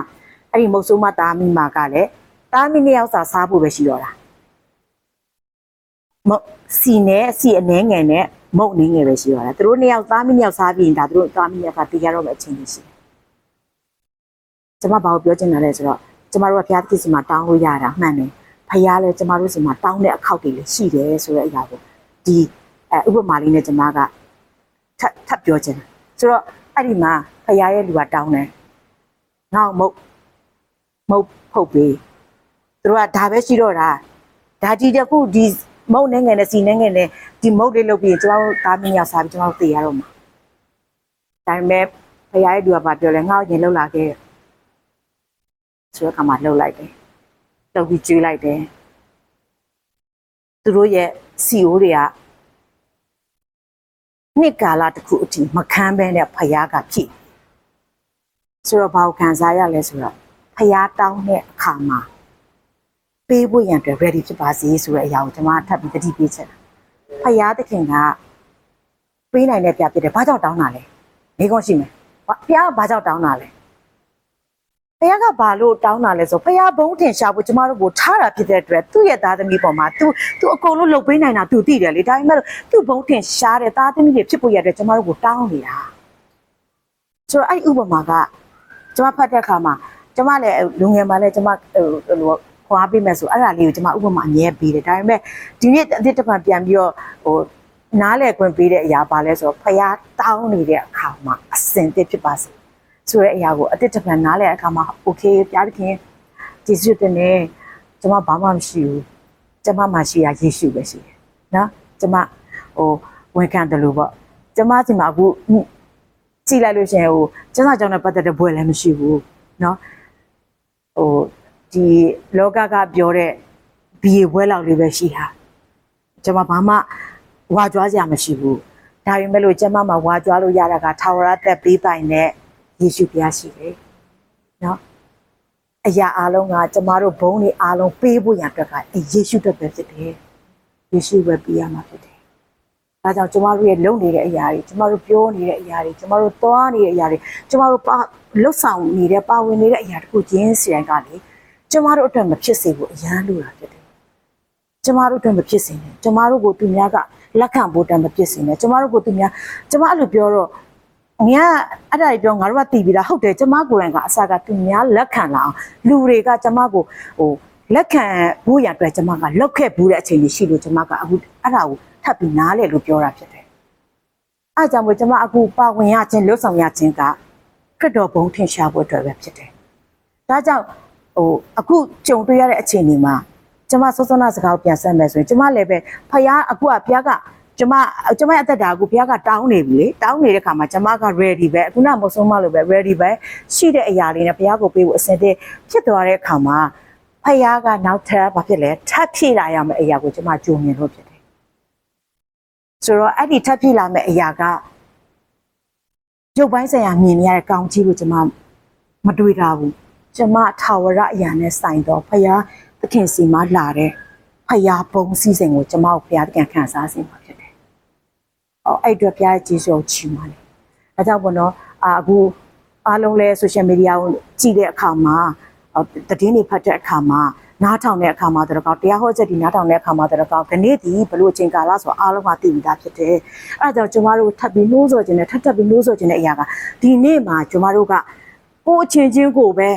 အဲ့ဒီမုတ်ဆိုးမသားမိမကလည်းသားမိနှစ်ယောက်စာစားဖို့ပဲရှိတော့တာစီအနှဲငယ်နဲ့မုတ်နေငယ်ပဲရှိတော့တာသူတို့နှစ်ယောက်သားမိနှစ်ယောက်စားပြီးရင်ဒါသူတို့သားမိနှစ်ယောက်ကတည်ရတော့မယ့်အချိန်ကြီးရှိတယ်ကျွန်မဘာကိုပြောချင်တာလဲဆိုတော့ကျမတို့ကဘုရားသခင်စီမှာတောင်းလို့ရတာမှန်တယ်ဖခင်လည်းကျမတို့စီမှာတောင်းတဲ့အခောက်တွေလည်းရှိတယ်ဆိုတဲ့အရာကိုဒီဥပမာလေးနဲ့ကျမကထပ်ပြောချင်တယ်ဆိုတော့အဲ့ဒီမှာဖခင်ရဲ့လူကတောင်းတယ်ငါ့ကိုမုတ်ဖုတ်ပေးသူတို့ကဒါပဲရှိတော့တာဒါဒီတခုဒီမုတ်နေငယ်နဲ့စီနေငယ်နဲ့ဒီမုတ်လေးလုပ်ပြီးကျွန်တော်တို့သားမင်းရစားပြီးကျွန်တော်တို့သိရတော့မှာဒါပေမဲ့ဖခင်ရဲ့လူကပြောလဲငါ့ကိုရင်လှုပ်လာခဲ့ဆိုတော့ကမှလှုပ်လိုက်တယ်လှုပ်ပြီးကျွေးလိုက်တယ်သူတို့ရဲ့စီအိုးတွေကနှစ်ကာလတစ်ခုအထိမခံဘဲနဲ့ဖခင်ကဖြစ်ဆိုတော့ဘာကိုခံစားရလဲဆိုတော့ဖခင်တောင်းတဲ့အခါမှာပေးဖို့ရန်အတွက် ready ဖြစ်ပါစေဆိုတဲ့အရာကိုကျွန်မထပ်ပြီးတတိပေးချင်တာဖခင်သခင်ကပေးနိုင်တဲ့ပြဖြစ်တယ်ဘာကြောင့်တောင်းတာလဲမိကုန်းရှိမယ်ဖခင်ကဘာကြောင့်တောင်းတာလဲဖခင်ကဘာလို့တောင်းတာလဲဆိုဖခင်ဘုန်းထင်ရှားဖို့ကျမတို့ကိုထားတာဖြစ်တဲ့အတွက်သူ့ရဲ့သားသမီးပေါ်မှာ तू အကုန်လုံးလုပ်ပေးနိုင်တာ तू သိတယ်လေဒါပေမဲ့သူ့ဘုန်းထင်ရှားတဲ့သားသမီးတွေဖြစ်ဖို့ရတဲ့ကျမတို့ကိုတောင်းနေတာဆိုတော့အဲ့ဒီဥပမာကကျမဖတ်တဲ့အခါမှာကျမလည်းလူငယ်မှာလည်းကျမခွာပေးမယ်ဆိုအဲ့ဒါလေးကိုကျမဥပမာအမြဲပေးတယ်ဒါပေမဲ့ဒီနေ့အသစ်တစ်ပတ်ပြန်ပြီးတော့နားလည်ခွင့်ပေးတဲ့အရာပါလဲဆိုတော့ဖခင်တောင်းနေတဲ့အခါမှာအစင်တစ်ဖြစ်ပါစေဆိုတဲ့အရာကိုအတစ်တစ်ပတ်နားလည်တဲ့အခါမှာ okay ပြားသခင်ယေရှုတင်နေကျမဘာမှမရှိဘူးကျမမှရှိရယေရှုပဲရှိတယ်နော်ကျမဝန်ခံတယ်လို့ပေါ့ကျမစီမှာအခုကြည့်လိုက်လို့ရှင်ကျန်းစာကြောင့်လည်းပတ်သက်တဲ့ဘွယ်လည်းမရှိဘူးနော်ဒီလောကကပြောတဲ့ဘီဘွဲလောက်လေးပဲရှိတာ ကျွန်မဘာမှဝါကြွားစရာမရှိဘူးဒါပေမဲ့လို့ကျွန်မမှာဝါကြွားလို့ရတာကထာဝရသက်ပေးပိုင်တဲ့ယေရှုဘုရားရှိတယ်နော်အရာအလုံးကကျမတို့ဘုန်းတွေအလုံးပေးဖို့ရန်အတွက်ကယေရှုအတွက်ပဲဖြစ်တယ်ယေရှုပဲပေးရမှာဖြစ်တယ်ဒါကြောင့်ကျမတို့ရဲ့လုပ်နေတဲ့အရာတွေကျမတို့ပြောနေတဲ့အရာတွေကျမတို့သွားနေတဲ့အရာတွေကျမတို့လှုပ်ဆောင်နေတဲ့ပါဝင်နေတဲ့အရာတခုချင်းစီတိုင်းကလေကျမတို့အတွက်မဖြစ်စေဘူးအရန်လို့တာဖြစ်တယ်ကျမတို့အတွက်မဖြစ်စေနဲ့ကျမတို့ကိုသူများကလက်ခံဖို့တမ်းမဖြစ်စေနဲ့ကျမတို့ကိုသူများကျမအဲ့လိုပြောတော့ငါအဲ့ဒါပြောငါတို့ကတည်ပြီးသားဟုတ်တယ်ကျမကိုယ်တိုင်ကအစကသူများလက်ခံလာအောင်လူတွေကကျမကိုလက်ခံဖို့ရအတွက်ကျမကလောက်ခဲ့ဘူးတဲ့အချိန်ကြီးရှိလို့ကျမကအခုအဲ့ဒါကိုထပ်ပြီးနားလေလို့ပြောတာဖြစ်တယ်။အဲ့ကြောင့်မို့ကျမအခုပါဝင်ရခြင်းလွတ်ဆောင်ရခြင်းကခရစ်တော်ဘုန်းထင်ရှားဖို့အတွက်ပဲဖြစ်တယ်။ဒါကြောင့်အခုကြုံတွေ့ရတဲ့အခြေအနေမှာကျမစောစောနာစကားကိုပြန်ဆက်မယ်ဆိုရင်ကျမလည်းပဲဖခင်အခုကဘုရားကကျမရဲ့အသက်တာကိုဘုရားကတောင်းနေပြီလေတောင်းနေတဲ့ခါမှာကျမက ready ပဲအခုနမဆုံးမလို့ပဲ ready ပဲရှိတဲ့အရာလေးနဲ့ဘုရားကိုပေးဖို့အစဉ်တည်းဖြစ်သွားတဲ့အခါမှာဖခင်ကနောက်ထပ်ဘာဖြစ်လဲထပ်ဖြည့်လာရမယ့်အရာကိုကျမကြိုမြင်လို့ဖြစ်တယ်ဆိုတော့အဲ့ဒီထပ်ဖြည့်လာမယ့်အရာကရုပ်ပိုင်းဆိုင်ရာမြင်ရတဲ့ကောင်းကြီးကိုကျမမတွေးထားဘူးကျမထာဝရအရာနဲ့ဆိုင်တော့ဖခင်သခင်စီမှာလာတဲ့ဖခင်ဘုံစည်းစိမ်ကိုကျမကိုဘုရားသခင်ခံစားစေမှာဖြစ်တယ်အဲ့အတွက်ဘုရားကျေးဇူးကိုချီးမွမ်းတယ်။ဒါကြောင့်ပေါ့နော်အခုအားလုံးလဲ social media ကိုကြည့်တဲ့အခါမှာသတင်းတွေဖတ်တဲ့အခါမှာနားထောင်တဲ့အခါမှာတော့တရားဟောချက်တွေနားထောင်တဲ့အခါမှာတော့ခနေ့ဒီဘလို့အချိန်ကာလဆိုအားလုံးကသိပြီးသားဖြစ်တယ်။အဲ့ဒါကြောင့်ကျမတို့ထပ်ပြီးနှိုးဆော်ခြင်းနဲ့ထပ်ပြီးနှိုးဆော်ခြင်းတဲ့အရာကဒီနေ့မှာကျမတို့ကကိုယ်အချင်းချင်းကိုပဲ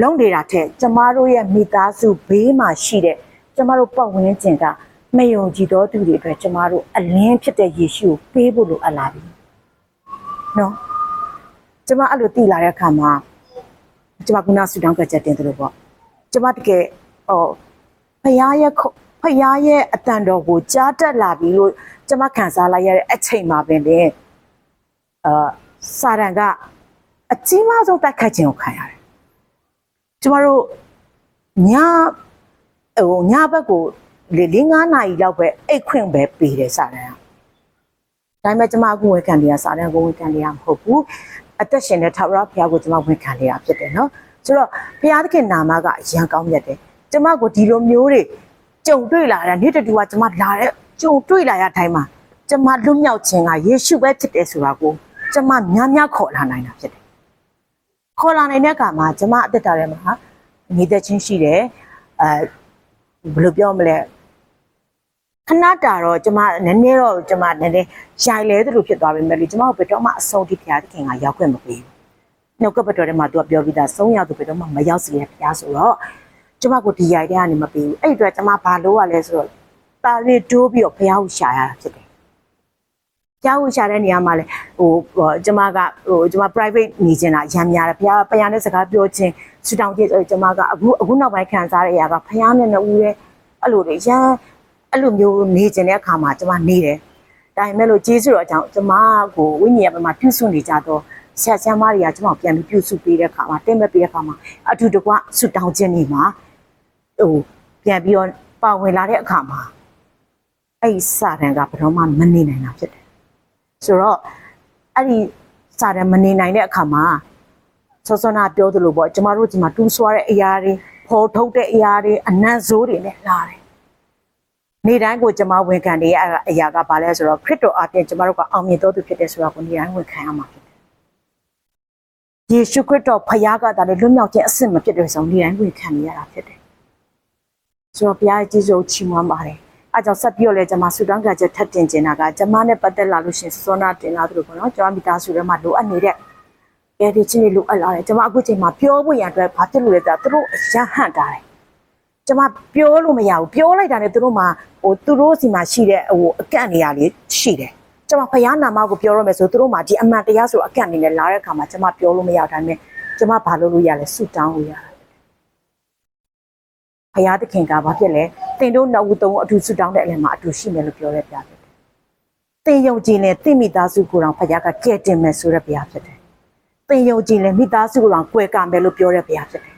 လုံနေတာထက်ကျမတို့ရဲ့မိသားစုဘေးမှာရှိတဲ့ကျမတို့ပတ်ဝန်းကျင်ကမယုံကြည်သောသူတွေအတွက်ကျမတို့အလင်းဖြစ်တဲ့ယေရှုကိုပေးဖို့လိုအပ်လာပြီနော်ကျမအဲ့လိုသိလာတဲ့အခါမှာကျမကနာဆူတောင်းကြတဲ့တင်တယ်လို့ပေါ့ကျမတကယ်ဖရားရဲ့အတန်တော်ကိုကြားတက်လာပြီလို့ကျမခံစားလိုက်ရတဲ့အချိန်မှာပင်လေစာရန်ကအကြီးမားဆုံးတိုက်ခိုက်ခြင်းကိုခံရတယ်ကျမတို့ညဘက်ကို4-5 နာရီလောက်ပဲအိတ်ခွင့်ပဲပေးတယ်စာရန်ဒါပေမဲ့ကျမအခုဝန်ခံနေရစာရန်ကိုဝန်ခံနေရမဟုတ်ဘူးအသက်ရှင်တဲ့ထာဝရဘုရားကိုကျမဝန်ခံနေရဖြစ်တယ်နော်ဆိုတော့ဘုရားသခင်နာမကအရန်ကောင်းမြတ်တယ်ကျမကိုဒီလိုမျိုးတွေကြုံတွေ့လာတာနေ့တူကကျမလာတဲ့ကြုံတွေ့လာရတိုင်းမှာကျမလွတ်မြောက်ခြင်းကယေရှုပဲဖြစ်တယ်ဆိုတာကိုကျမများခေါ်လာနိုင်တာဖြစ်တယ်ခေါ်လာနိုင်တဲ့အခါမှာကျမအသက်တာထဲမှာညီသက်ချင်းရှိတယ်ဘယ်လိုပြောမလဲခဏတာတော့ကျမနည်းနည်းရိုင်လဲသလိုဖြစ်သွားပြီမဲ့လို့ကျမကိုဘယ်တော့မှအဆုံးထိဘုရားသခင်ကရောက်ခွင့်မပေးဘူးနှုတ်ကပတ်တော်ထဲမှာသူကပြောပြီးသားဆုံးရောက်သူဘယ်တော့မှမရောက်စေရဘုရားဆိုတော့ကျမကိုဒီရိုင်တဲ့ကနေမပေးဘူးအဲ့အတွက်ကျမဘာလို့ရလဲဆိုတော့တာရီတိုးပြီးတော့ဘုရားကိုရှာရတာဖြစ်တယ်ဘုရားကိုရှာတဲ့နေရာမှာလေကျမ private နေချင်တာရမ်းများတယ်ဘုရားနဲ့စကားပြောခြင်းဆူတောင်းခြင်းဆိုကျမကအခုနောက်ပိုင်းခံစားရတဲ့အရာကဘုရားနဲ့နှစ်ဦးရဲ့အဲ့လိုတွေရမ်းအဲ့လိုမျိုးနေကျင်တဲ့အခါမှာကျမနေတယ်ဒါပေမဲ့လို့ကျေးဇူးတော်ကြောင့်ကျမကိုဝိညာဉ်ဘက်မှာပြုစုနေကြတော့ဆရာဆရာမတွေကကျမကိုပြန်ပြီးပြုစုပေးတဲ့အခါမှာတင်မဲ့ပေးတဲ့အခါမှာအတူတကွဆူတောင်းခြင်းတွေမှာပြန်ပြီးတော့ပါဝင်လာတဲ့အခါမှာအဲ့ဒီစာတန်ကဘယ်တော့မှမနေနိုင်တာဖြစ်တယ်ဆိုတော့အဲ့ဒီစာတန်မနေနိုင်တဲ့အခါမှာစောစောနာပြောသလိုပေါ့ကျမတို့ဒီမှာတူးဆွားတဲ့အရာတွေဖော်ထုတ်တဲ့အရာတွေအနံ့ဆိုးတွေနဲ့လာတယ်နေ့တိုင်းကိုကျမဝန်ခံနေရအရာကဘာလဲဆိုတော့ခရစ်တော်အပြင်ကျမတို့ကအောင်မြင်တော်သူဖြစ်တဲ့ဆိုတာကိုနေ့တိုင်းဝန်ခံရမှာဖြစ်တယ်။ယေရှုခရစ်တော်ဖခင်ကတည်းကလွတ်မြောက်ခြင်းအစစ်မဖြစ်တဲ့ဆိုနေ့တိုင်းဝန်ခံနေရတာဖြစ်တယ်။ဆိုတော့ဘုရားကျေးဇူးချီးမွမ်းပါတယ်။အဲကြောင့်ဆက်ပြီးတော့လည်းကျမဆုတောင်းကြချက်ထပ်တင်ခြင်းကကျမနဲ့ပတ်သက်လာလို့ရှင်စောနာတင်လာသလိုပေါ့နော်။ကျမမိသားစုထဲမှာလိုအပ်နေတဲ့အဲဒီချင်းတွေလိုအပ်လာတယ်။ကျမအခုချိန်မှာပြောဖို့ရန်အတွက်ဘာဖြစ်လို့လဲဆိုတော့သူတို့အရဟန့်တာတယ်။ကျမပြောလို့မရဘူးပြောလိုက်တာနဲ့သူတို့မှာသူတို့စီမှာရှိတဲ့အကန့်နေရာလေးရှိတယ်ကျမဖယားနာမကိုပြောရမယ်ဆိုသူတို့မှာဒီအမှန်တရားဆိုအကန့်နေနဲ့လာတဲ့အခါမှာကျမပြောလို့မရတိုင်းနဲ့ကျမဘာလို့ရလဲဆူတောင်းလို့ရတာဖယားသခင်ကဘာဖြစ်လဲတင်တို့နှစ်ဦးသုံးဦးအတူဆူတောင်းတဲ့အလယ်မှာအတူရှိမယ်လို့ပြောတဲ့ဘုရားဖြစ်တယ်တင်ယုံကြည်နဲ့တင်မိသားစုကိုယ်တော်ဖယားကကဲတင်မယ်ဆိုတဲ့ဘုရားဖြစ်တယ်တင်ယုံကြည်နဲ့မိသားစုကိုယ်တော်ကွယ်ကမယ်လို့ပြောတဲ့ဘုရားဖြစ်တယ်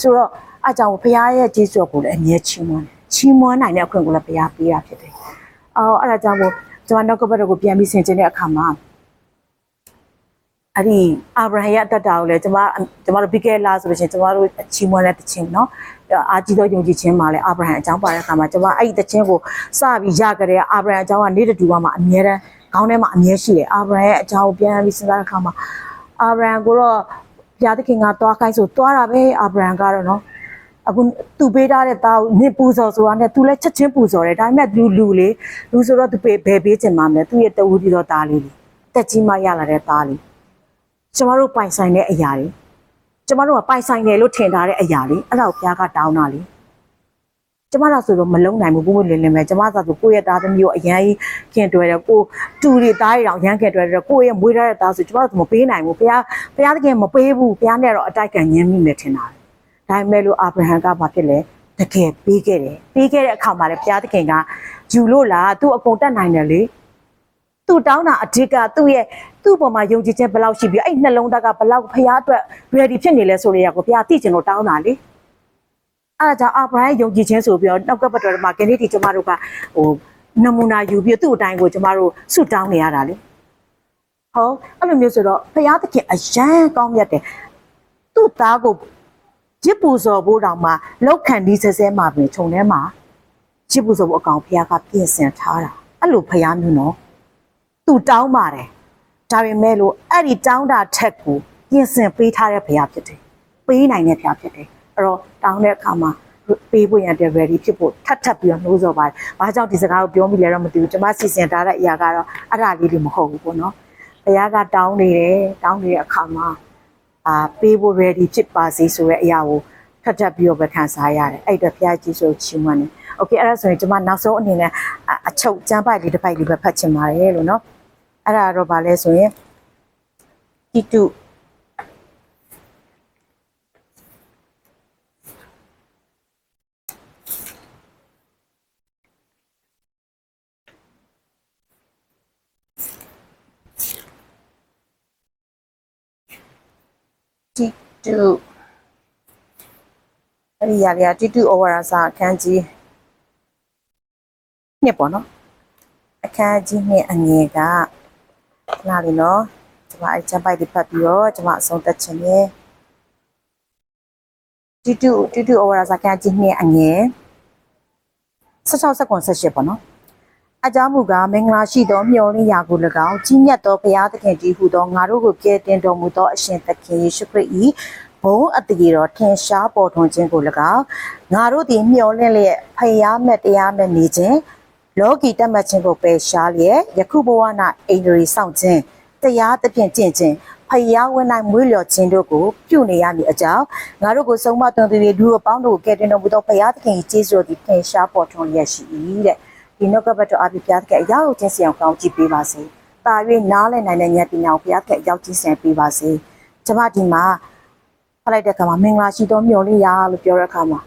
ဆိုတော့အကြောင်းဘုရားရဲ့ကျေးဇူးကိုလည်းအမြဲချီးမွမ်းတယ် ချီးမွမ်းနိုင်တဲ့အခွင့်ကိုလည်းဘုရားပေးတာဖြစ်တယ်အဲ့ဒါကြောင့်မို့ကျွန်မနောက်ကဘက်ကိုပြန်ပြီးဆင်ခြင်တဲ့အခါမှာအဲ့ဒီအာဗြဟံရဲ့အသက်တာကိုလည်းကျွန်မတို့ပြီးခဲ့လားဆိုလို့ရှိရင်ကျွန်မတို့ချီးမွမ်းတဲ့တခြင်းเนาะအာကြီးသောယုံကြည်ခြင်းမှာလည်းအာဗြဟံအကြောင်းပါတဲ့အခါမှာကျွန်မအဲ့ဒီတခြင်းကိုစပြီးရကြတဲ့အာဗြဟံအကြောင်းကနေ့တူမှာအမြဲတမ်းခေါင်းထဲမှာအမြဲရှိတယ်အာဗြဟံရဲ့အကြောင်းကိုပြန်ပြီးစဉ်းစားတဲ့အခါမှာအာဗြဟံကိုတော့ဘုရားသခင်ကသွားခိုင်းဆိုသွားတာပဲအာဗြဟံကတော့เนาะအခုသူပေးထားတဲ့သားကိုနစ်ပူဇော်ဆိုတာနဲ့သူလည်းချက်ချင်းပူဇော်တယ်ဒါပေမဲ့လူဆိုတော့သူဘယ်ပေးချင်မှာမလဲသူရဲ့တဝူဒီတော့သားလေးတက်ကြီးမှရလာတဲ့သားလေးကျမတို့ပိုင်ဆိုင်တဲ့အရာတွေကျမတို့ကပိုင်ဆိုင်တယ်လို့ထင်ထားတဲ့အရာတွေအဲ့ဒါကိုဘုရားကတောင်းတာလေကျမတို့ဆိုတော့မလုံနိုင်ဘူးဘုရားလင်းပဲကျမသာဆိုကိုယ့်ရဲ့သားသမီးကိုအရန်ခင်တွဲတယ်ကိုတူတွေသားတွေတော့အရန်ခင်တွဲတယ်ကိုယ့်ရဲ့မွေးထားတဲ့သားဆိုကျမတို့မပေးနိုင်ဘူးဘုရားသခင်မပေးဘူးဘုရားနဲ့တော့အတိုက်ခံညင်းမိမယ်ထင်တာဒါပေမဲ့လို့အာဗြဟံကဘာဖြစ်လဲတကယ်ပေးခဲ့တယ်ပေးခဲ့တဲ့အခါမှာလည်းဘုရားသခင်ကယူလို့လားသူအကုန်တတ်နိုင်တယ်လေသူတောင်းတာအဓိကသူ့ပေါ်မှာယုံကြည်ခြင်းဘယ်လောက်ရှိပြီးအဲ့နှလုံးသားကဘယ်လောက်ဖရားအတွက် ready ဖြစ်နေလဲဆိုရကိုဘုရားသိချင်လို့တောင်းတာလေအဲ့ဒါကြောင့်အာဗြဟံယုံကြည်ခြင်းဆိုပြီးတော့နောက်ကပတ်တော်မှာကနေ့ဒီကျမတို့ကနမူနာယူပြီးသူ့အတိုင်းကိုကျမတို့ဆုတောင်းနေရတာလေဟုတ်အဲ့လိုမျိုးဆိုတော့ဘုရားသခင်အယံကောင်းမြတ်တယ်သူ့သားကိုဂျစ်ပူဇော်ဖို့တောင်မှလောက်ခံဒီဆဲမှာပြင်ခြုံထဲမှာဂျစ်ပူဇော်ဖို့အကောင်ဘုရားကပြင်ဆင်ထားတာအဲ့လိုဘုရားမျိုးနော်သူတောင်းပါတယ်ဒါပေမဲ့လို့အဲ့ဒီတောင်းတာထက်ကိုပြင်ဆင်ပေးထားတဲ့ဘုရားဖြစ်တယ်ပေးနိုင်တဲ့ဘုရားဖြစ်တယ်အဲ့တော့တောင်းတဲ့အခါမှာပေးဖို့ရတဲ့ ready ဖြစ်ဖို့ထပ်ပြီးတော့နှိုးဆော်ပါတယ်ဘာကြောင့်ဒီစကားကိုပြောမိလဲတော့မသိဘူးကျွန်မစီစဉ်ထားတဲ့အရာကတော့အဲ့ဒါလေးတွေမဟုတ်ဘူးပေါ့နော်ဘုရားကတောင်းနေတဲ့အခါမှာပေးဖို့ ready ဖြစ်ပါစေဆိုတဲ့အရာကိုထပ်ပြီးတော့ပဲခံစားရတယ်အဲ့တော့ဘုရားကြီးဆိုချီးမွမ်းတယ်โอเคအဲ့ဒါဆိုရင်ကျွန်မနောက်ဆုံးအနေနဲ့အချုပ်ကျမ်းပိုက်လေးတစ်ပိုက်လေးပဲဖတ်ချင်ပါတယ်လို့เนาะအဲ့ဒါတော့ဗာလဲဆိုရင်တိတုအဲ့ဒီရလေးတိတုဩဝါဒစာအခန်းကြီးနှစ်ပေါ့နော်အခန်းကြီးနှစ်အငယ်ကနားလီနော်ကျွန်မအဲ့ချမ်းပိုက်လေးဖတ်ပြီးတော့ကျွန်မအဆုံးသတ်ခြင်းနဲ့တိတုဩဝါဒစာအခန်းကြီးနှစ်အငယ်16 18ပေါ့နော်အကြောင်းမူကားမင်္ဂလာရှိသောမျှော်လင့်ရာကို၎င်းကြီးမြတ်သောဘုရားသခင်ကြီးဟူသောငါတို့ကိုကယ်တင်တော်မူသောအရှင်သခင်ယေရှုခရစ်၏ဘုန်းအတည်တော်ထင်ရှားပေါ်ထွန်းခြင်းကို၎င်းငါတို့သည်မျှော်လင့်လျက်ဖယားမဲ့တရားမဲ့နေခြင်းလောကီတတ်မှတ်ခြင်းကိုပယ်ရှားလျက်ယခုဘဝ၌အိန္ဒြေစောင့်ခြင်းတရားသဖြင့်ကျင့်ခြင်းဖယားဝ၌မွေးလျော်ခြင်းတို့ကိုပြုနေရမည်အကြောင်းငါတို့ကိုဆုံးမသွန်သင်၍လူအပေါင်းတို့ကိုကယ်တင်တော်မူသောဘုရားသခင်၏ကျေးဇူးတော်သည်ထင်ရှားပေါ်ထွန်းလျက်ရှိ၏တဲ့ဒီနောက်ကဘတ်တော်အပြည့်ဘုရားသခင်အရောက်ချင်းစီအောင်ကောင်းကြည့်ပေးပါစေ။တာ၍နားလည်နိုင်တဲ့ဉာဏ်ပညာကိုဘုရားသခင်အရောက်ချင်းစီပေးပါစေ။ကျွန်မဒီမှာဖတ်လိုက်တဲ့အခါမှာမင်္ဂလာရှိသောမျှော်လင့်ရာလို့ပြောတဲ့အခါမှာ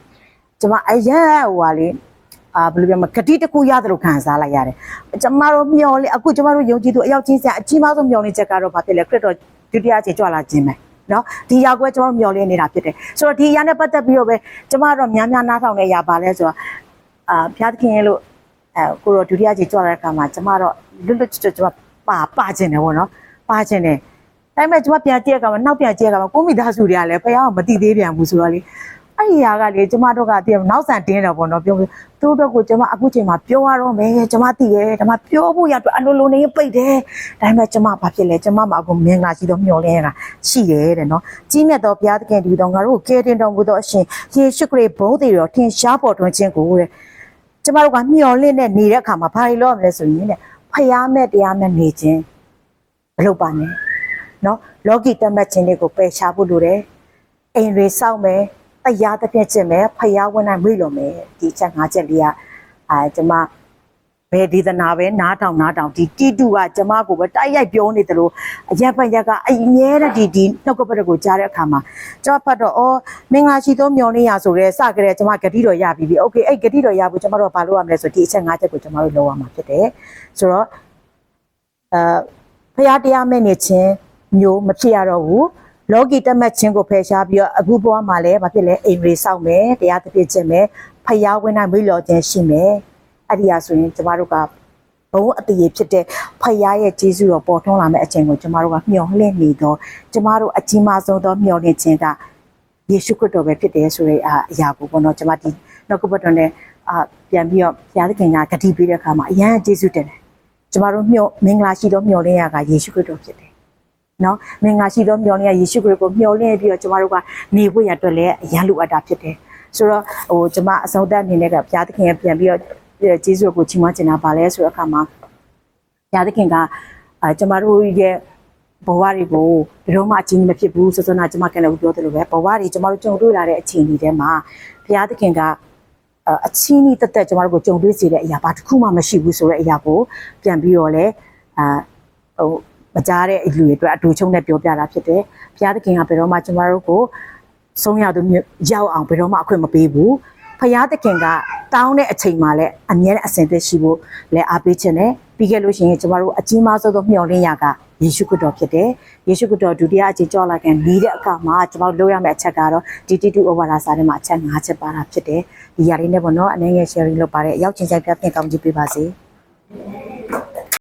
ကျွန်မအယံဟိုပါလေဘယ်လိုပြောမလဲဂတိတစ်ခုရတယ်လို့ခံစားလိုက်ရတယ်။ကျွန်မတို့မျှော်လင့်အခုကျွန်မတို့ယုံကြည်သူအရောက်ချင်းစီအကြီးမားဆုံးမျှော်လင့်ချက်ကတော့ဘာဖြစ်လဲခရစ်တော်ဒုတိယအချိန်ကြွလာခြင်းပဲ။နော်ဒီရောက်ကွဲကျွန်တော်မျှော်လင့်နေတာဖြစ်တယ်။ဆိုတော့ဒီအရာနဲ့ပတ်သက်ပြီးတော့ပဲကျွန်မတို့များများနားထောင်တဲ့အရာပါလဲဆိုတော့ဘုရားသခင်ရဲ့လို့ကိုရောဒုတိယကြိမ်ကြွလာတဲ့အခါမှာကျမတော့လွတ်လွတ်ကျွတ်ကျွတ်ပါခြင်းတယ်ပေါ့နော်ပါခြင်းတယ်ဒါပေမဲ့ကျမပြန်ကြည့်ရကောင်နောက်ပြန်ကြည့်ရကောင်ကိုမိသားစုတွေကလည်းဘုရားကမတိသေးပြန်ဘူးဆိုတော့လေအဲ့ဒီဟာကလေကျမတို့ကတည်းကနောက်ဆန်တင်းတယ်ပေါ့နော်ပြောသူတို့ကိုကျမအခုချိန်မှာပြောရတော့မယ်ကျမသိရဲဒါမှပြောဖို့ရတော့အလိုလိုနေပိတ်တယ်ဒါပေမဲ့ကျမဘာဖြစ်လဲကျမမှာအခုမင်္ဂလာရှိတော့မျှော်လင့်ရတာရှိတယ်တဲ့နော်ကြီးမြတ်သောဘုရားသခင်ဒီတော်ငါတို့ကိုကယ်တင်တော်မူသောအရှင်ယေရှုခရစ်ဘုန်းတည်တော်ထင်ရှားပေါ်ထွန်းခြင်းကိုတဲ့ကျမတို့ကမျှော်လင့်နဲ့နေတဲ့အခါမှာဘာလို့ရမလဲဆိုရင်ဖယားမဲ့တရားမဲ့နေခြင်းမလုပ်ပါနဲ့နော်လောကီတတ်မှတ်ခြင်းတွေကိုပယ်ရှားဖို့လိုတယ်အိမ်တွေစောင့်မယ်တရားတစ်ပြည့်ကျင့်မယ်ဖယားဝန်နိုင်မွေ့လို့မယ်ဒီချက်၅ချက်လေးကကျမဘယ်ဒေသနာပဲနားထောင်ဒီတိတုကကျမကိုပဲတိုက်ရိုက်ပြောနေတယ်လို့အရက်ပတ်ရက်ကအမြဲတည်းဒီနှုတ်ကပတ်ကိုကြားတဲ့အခါမှာကျမဖတ်တော့မင်္ဂလာရှိသောမျှော်လင့်ရာဆိုရဲစကြတဲ့ကျမဂတိတော်ရပြီโอเคအဲ့ဂတိတော်ရဖို့ကျမတို့ကဘာလုပ်ရမလဲဆိုဒီအချက်၅ချက်ကိုကျမတို့လုပ်ရမှာဖြစ်တယ်ဆိုတော့ဖယားတရားမဲ့နေခြင်းမျိုးမဖြစ်ရတော့ဘူးလောကီတတ်မှတ်ခြင်းကိုဖယ်ရှားပြီးတော့အခုဘဝမှာလည်းဘာဖြစ်လဲအိမ်တွေစောင့်မယ်တရားသဖြင့်ကျင့်မယ်ဖ ဖယားဝင်နိုင်မေ့လျော်ခြင်းရှိမယ်အဲ့ဒီဟာဆိုရင်ကျမတို့ကဘုံအတည်ဖြစ်တဲ့ဖယားရဲ့ကျေးဇူးတော်ပေါ်ထွန်းလာမယ့်အချိန်ကိုကျမတို့ကမျှော်လင့်နေတော့ကျမတို့အကြီးမားဆုံးသောမျှော်လင့်ခြင်းကယေရှုခရစ်တော်ပဲဖြစ်တယ်ဆိုတဲ့အရာကိုပေါ့နော်ကျမဒီနောက်ကဘတ်တော်နဲ့ပြန်ပြီးတော့ဘုရားသခင်ကဂတိပေးတဲ့အခါမှာအရန်ကျေးဇူးတင်တယ်ကျမတို့မင်္ဂလာရှိသောမျှော်လင့်ရကယေရှုခရစ်တော်ဖြစ်တယ်နော်မင်္ဂလာရှိသောမျှော်လင့်ရယေရှုခရစ်ကိုမျှော်လင့်ပြီးတော့ကျမတို့ကနေဖို့ရအတွက်လည်းအရန်လိုအပ်တာဖြစ်တယ်ဆိုတော့ကျမအဆုံးသတ်အနေနဲ့ကဘုရားသခင်ကပြန်ပြီးတော့ကျေးဇူးကိုချီးမွမ်းချင်တာပါလဲဆိုတဲ့အခါမှာဘုရားသခင်ကကျမတို့ရဲ့ဘဝတွေကိုဘယ်တော့မှအချင်းမဖြစ်ဘူးစောစောကကျမကလည်းပြောသလိုပဲဘဝတွေကျမတို့ကြုံတွေ့လာတဲ့အချိန်တွေထဲမှာဘုရားသခင်ကအချင်းကြီးတက်ကျမတို့ကိုကြုံတွေ့စေတဲ့အရာဘာတစ်ခုမှမရှိဘူးဆိုတဲ့အရာကိုပြန်ပြီးတော့လဲမကြားတဲ့လူတွေအတွက်အတူချုံနဲ့ပြောပြတာဖြစ်တယ်ဘုရားသခင်ကဘယ်တော့မှကျမတို့ကိုဆုံးရသူရောက်အောင်ဘယ်တော့မှအခွင့်မပေးဘူးဖယားသခင်ကတောင်းတဲ့အချိန်မှာလည်းအမြဲတမ်းအစဉ်သက်ရှိဖို့လည်းအားပေးခြင်းနဲ့ပြီးခဲ့လို့ရှိရင်ကျမတို့အကြီးမားဆုံးသောမျှော်လင့်ရာကယေရှုခရစ်တော်ဖြစ်တယ်ယေရှုခရစ်တော်ဒုတိယအကြိမ်ကြောက်လာခင်နေတဲ့အခါမှာကျမတို့လုပ်ရမယ့်အချက်ကတော့ဒီတီတူဩဝါဒစာထဲမှာအချက်၅ချက်ပါတာဖြစ်တယ်ဒီຢာလေးနဲ့ပေါ့နော်အနေငယ် sharing လုပ်ပါတဲ့အရောက်ချင်းဆိုင်ပြပြင်ကောင်းကြည့်ပေးပါစေ